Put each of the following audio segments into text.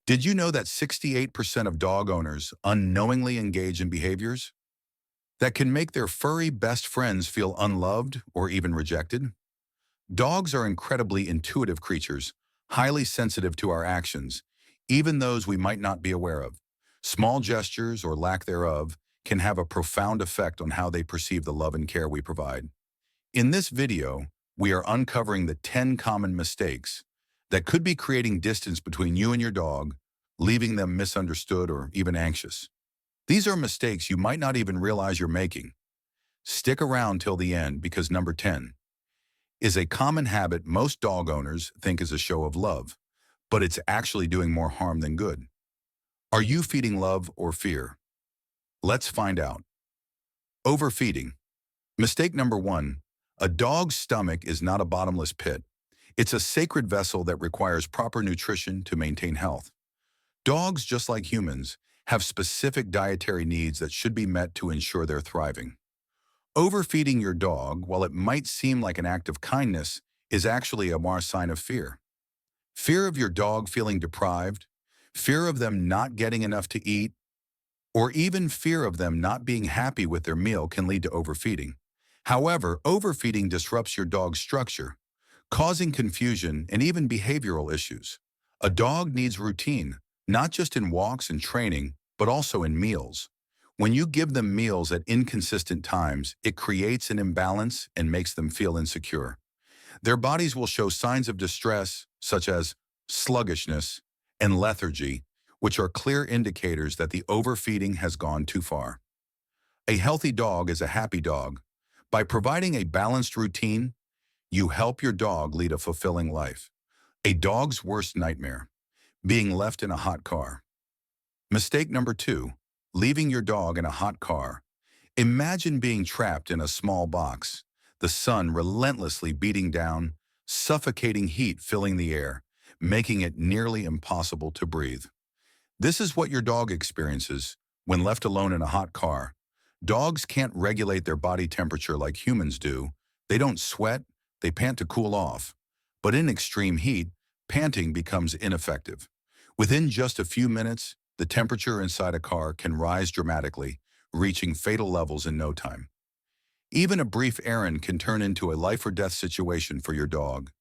Did you know that 68% of dog owners unknowingly engage in behaviors that can make their furry best friends feel unloved or even rejected? Dogs are incredibly intuitive creatures, highly sensitive to our actions, even those we might not be aware of. Small gestures or lack thereof can have a profound effect on how they perceive the love and care we provide. In this video, we are uncovering the 10 common mistakes that could be creating distance between you and your dog, leaving them misunderstood or even anxious. These are mistakes you might not even realize you're making. Stick around till the end because number 10 is a common habit most dog owners think is a show of love, but it's actually doing more harm than good. Are you feeding love or fear? Let's find out. Overfeeding. Mistake number 1. A dog's stomach is not a bottomless pit. It's a sacred vessel that requires proper nutrition to maintain health. Dogs, just like humans, have specific dietary needs that should be met to ensure they're thriving. Overfeeding your dog, while it might seem like an act of kindness, is actually a sign of fear. Fear of your dog feeling deprived, fear of them not getting enough to eat, or even fear of them not being happy with their meal can lead to overfeeding. However, overfeeding disrupts your dog's structure, causing confusion and even behavioral issues. A dog needs routine, not just in walks and training, but also in meals. When you give them meals at inconsistent times, it creates an imbalance and makes them feel insecure. Their bodies will show signs of distress, such as sluggishness and lethargy, which are clear indicators that the overfeeding has gone too far. A healthy dog is a happy dog. By providing a balanced routine, you help your dog lead a fulfilling life. A dog's worst nightmare: being left in a hot car. Mistake number 2, leaving your dog in a hot car. Imagine being trapped in a small box, the sun relentlessly beating down, suffocating heat filling the air, making it nearly impossible to breathe. This is what your dog experiences when left alone in a hot car. Dogs can't regulate their body temperature like humans do. They don't sweat, they pant to cool off. But in extreme heat, panting becomes ineffective. Within just a few minutes, the temperature inside a car can rise dramatically, reaching fatal levels in no time. Even a brief errand can turn into a life or death situation for your dog.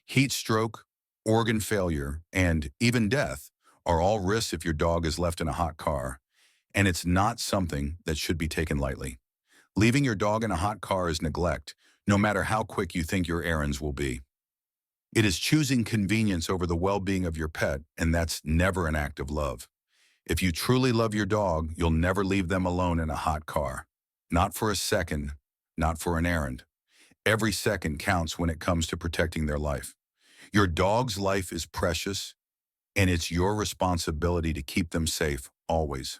Heat stroke, organ failure, and even death are all risks if your dog is left in a hot car, and it's not something that should be taken lightly. Leaving your dog in a hot car is neglect, no matter how quick you think your errands will be. It is choosing convenience over the well-being of your pet, and that's never an act of love. If you truly love your dog, you'll never leave them alone in a hot car. Not for a second, not for an errand. Every second counts when it comes to protecting their life. Your dog's life is precious, and it's your responsibility to keep them safe, always.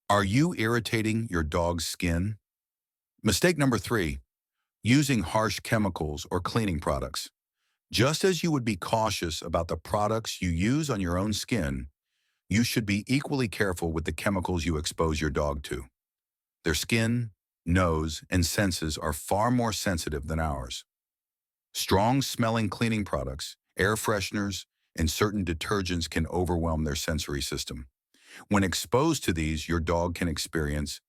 Are you irritating your dog's skin? Mistake number 3, using harsh chemicals or cleaning products. Just as you would be cautious about the products you use on your own skin, you should be equally careful with the chemicals you expose your dog to. Their skin, nose, and senses are far more sensitive than ours. Strong-smelling cleaning products, air fresheners, and certain detergents can overwhelm their sensory system. When exposed to these, your dog can experience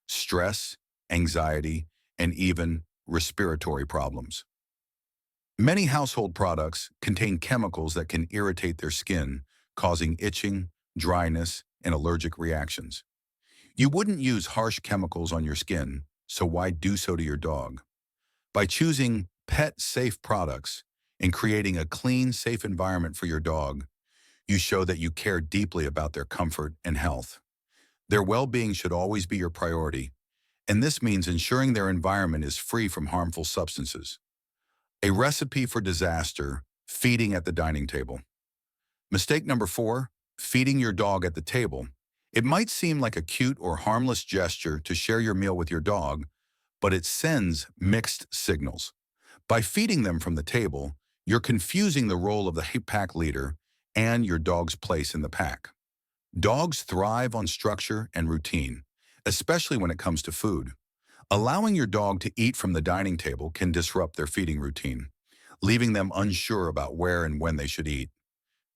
stress, anxiety, and even respiratory problems. Many household products contain chemicals that can irritate their skin, causing itching, dryness, and allergic reactions. You wouldn't use harsh chemicals on your skin, so why do so to your dog? By choosing pet-safe products and creating a clean, safe environment for your dog, you show that you care deeply about their comfort and health. Their well-being should always be your priority, and this means ensuring their environment is free from harmful substances. A recipe for disaster: feeding at the dining table. Mistake number 4, feeding your dog at the table. It might seem like a cute or harmless gesture to share your meal with your dog, but it sends mixed signals. By feeding them from the table, you're confusing the role of the pack leader and your dog's place in the pack. Dogs thrive on structure and routine, especially when it comes to food. Allowing your dog to eat from the dining table can disrupt their feeding routine, leaving them unsure about where and when they should eat.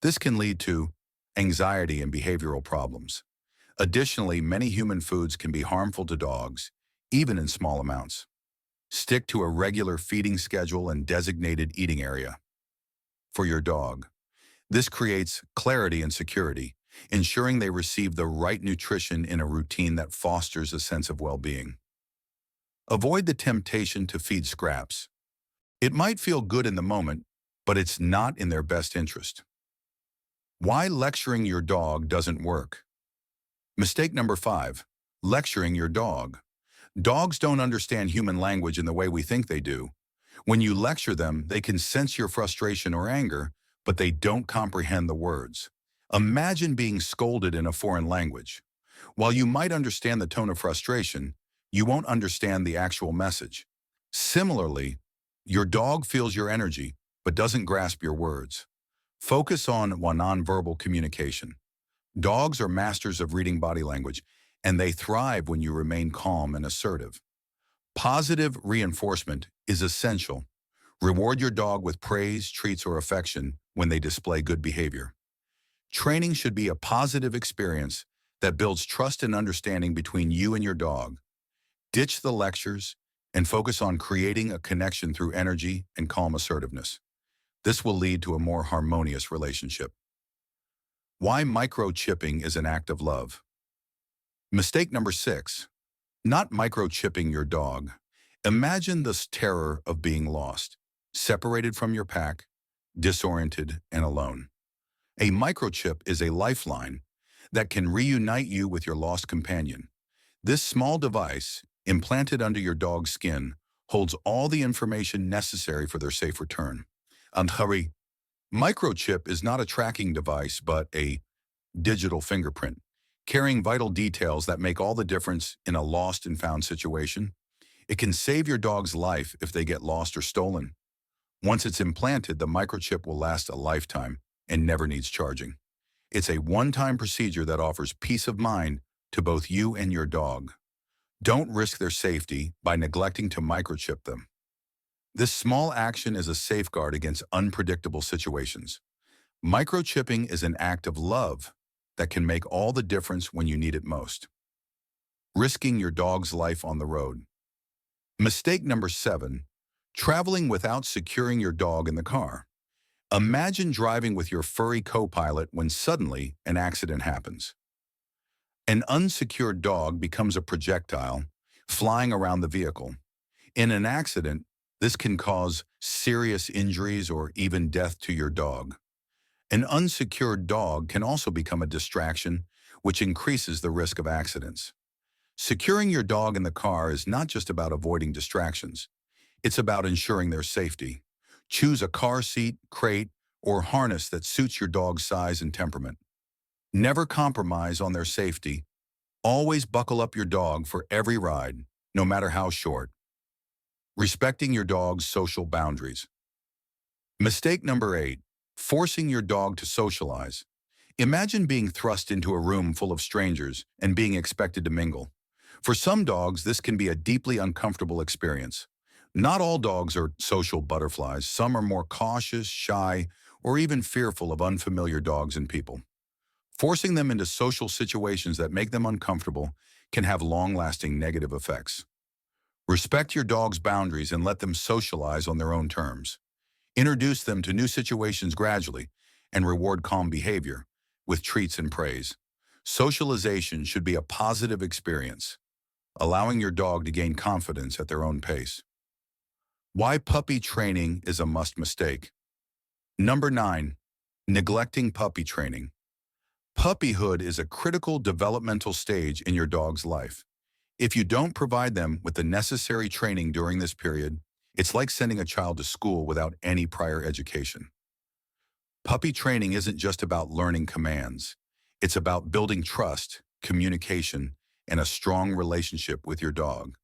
This can lead to anxiety, and behavioral problems. Additionally, many human foods can be harmful to dogs, even in small amounts. Stick to a regular feeding schedule and designated eating area for your dog. This creates clarity and security, ensuring they receive the right nutrition in a routine that fosters a sense of well-being. Avoid the temptation to feed scraps. It might feel good in the moment, but it's not in their best interest. Why lecturing your dog doesn't work. Mistake number 5, lecturing your dog. Dogs don't understand human language in the way we think they do. When you lecture them, they can sense your frustration or anger, but they don't comprehend the words. Imagine being scolded in a foreign language. While you might understand the tone of frustration, you won't understand the actual message. Similarly, your dog feels your energy, but doesn't grasp your words. Focus on nonverbal communication. Dogs are masters of reading body language, and they thrive when you remain calm and assertive. Positive reinforcement is essential. Reward your dog with praise, treats, or affection when they display good behavior. Training should be a positive experience that builds trust and understanding between you and your dog. Ditch the lectures and focus on creating a connection through energy and calm assertiveness. This will lead to a more harmonious relationship. Why microchipping is an act of love. Mistake number 6, not microchipping your dog. Imagine the terror of being lost, separated from your pack, disoriented, and alone. A microchip is a lifeline that can reunite you with your lost companion. This small device, implanted under your dog's skin, holds all the information necessary for their safe return. And hurry, microchip is not a tracking device, but a digital fingerprint, carrying vital details that make all the difference in a lost and found situation. It can save your dog's life if they get lost or stolen. Once it's implanted, the microchip will last a lifetime and never needs charging. It's a one-time procedure that offers peace of mind to both you and your dog. Don't risk their safety by neglecting to microchip them. This small action is a safeguard against unpredictable situations. Microchipping is an act of love that can make all the difference when you need it most. Risking your dog's life on the road. Mistake number 7, traveling without securing your dog in the car. Imagine driving with your furry co-pilot when suddenly an accident happens. An unsecured dog becomes a projectile, flying around the vehicle. In an accident, this can cause serious injuries or even death to your dog. An unsecured dog can also become a distraction, which increases the risk of accidents. Securing your dog in the car is not just about avoiding distractions. It's about ensuring their safety. Choose a car seat, crate, or harness that suits your dog's size and temperament. Never compromise on their safety. Always buckle up your dog for every ride, no matter how short. Respecting your dog's social boundaries. Mistake number 8, forcing your dog to socialize. Imagine being thrust into a room full of strangers and being expected to mingle. For some dogs, this can be a deeply uncomfortable experience. Not all dogs are social butterflies. Some are more cautious, shy, or even fearful of unfamiliar dogs and people. Forcing them into social situations that make them uncomfortable can have long-lasting negative effects. Respect your dog's boundaries and let them socialize on their own terms. Introduce them to new situations gradually and reward calm behavior with treats and praise. Socialization should be a positive experience, allowing your dog to gain confidence at their own pace. Why puppy training is a must mistake. Number 9, neglecting puppy training. Puppyhood is a critical developmental stage in your dog's life. If you don't provide them with the necessary training during this period, it's like sending a child to school without any prior education. Puppy training isn't just about learning commands. It's about building trust, communication, and a strong relationship with your dog.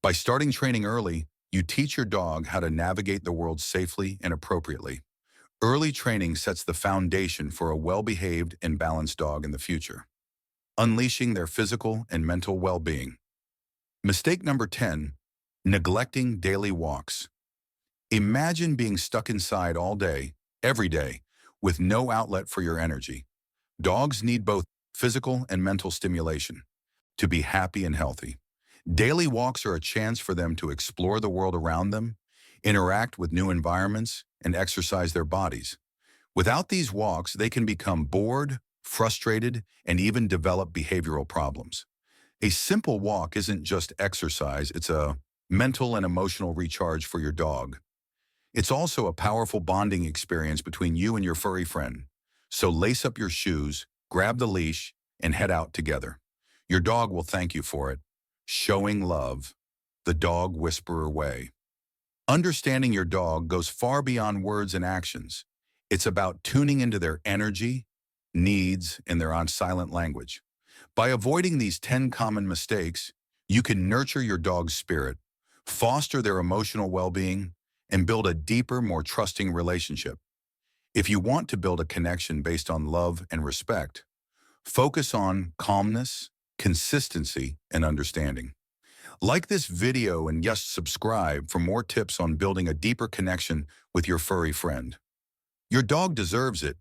By starting training early, you teach your dog how to navigate the world safely and appropriately. Early training sets the foundation for a well-behaved and balanced dog in the future, unleashing their physical and mental well-being. Mistake number 10, neglecting daily walks. Imagine being stuck inside all day, every day, with no outlet for your energy. Dogs need both physical and mental stimulation to be happy and healthy. Daily walks are a chance for them to explore the world around them, interact with new environments, and exercise their bodies. Without these walks, they can become bored, frustrated, and even develop behavioral problems. A simple walk isn't just exercise, it's a mental and emotional recharge for your dog. It's also a powerful bonding experience between you and your furry friend. So lace up your shoes, grab the leash, and head out together. Your dog will thank you for it. Showing love, the dog whisperer way. Understanding your dog goes far beyond words and actions. It's about tuning into their energy, needs, and their silent language. By avoiding these 10 common mistakes, you can nurture your dog's spirit, foster their emotional well-being, and build a deeper, more trusting relationship. If you want to build a connection based on love and respect, focus on calmness, consistency, and understanding. Like this video and yes, subscribe for more tips on building a deeper connection with your furry friend. Your dog deserves it,